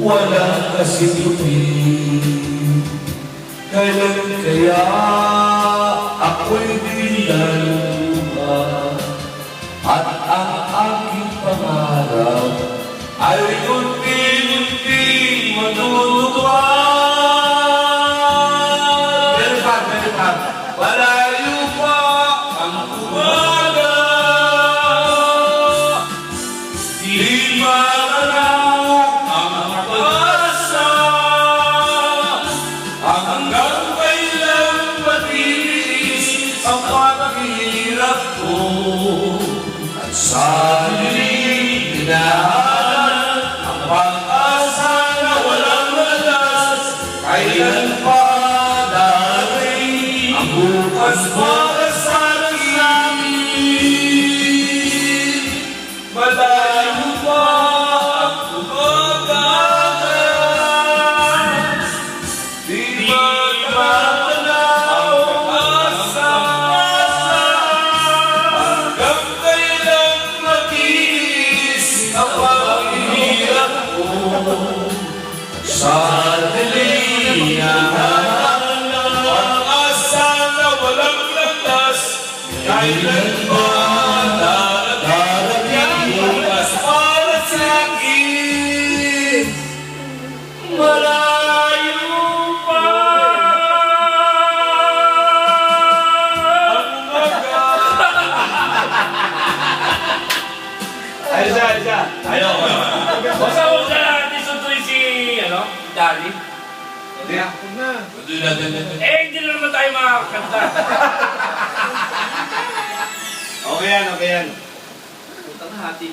walang kasituhin. Kailan kaya ako'y dinaluma at ang aking pangarap ay unti-unting matutuwa. Meron pa. Malayo pa ang umaga, di magalaw ang pag-asa, hanggang kailan matiis ang paghihirap ko at sa hiling hinahanap ang pag-asa na walang lalas. Kailan pa darating ang bukas para sa akin? Malayo pa ang umaga, di magalaw ang pag-asa, hanggang kailan matiis ang paghihirap ko sa dilim ang pag-asa na walang landas. Kailan ba darating ang bukas para sa akin? Malayo pa ang umaga. Ayos siya. Ayaw ko. Basta huwag na natin suntuin si, Daddy. Hindi natin. Hindi na naman tayo makakanta. Okay yan. Putang hati pa.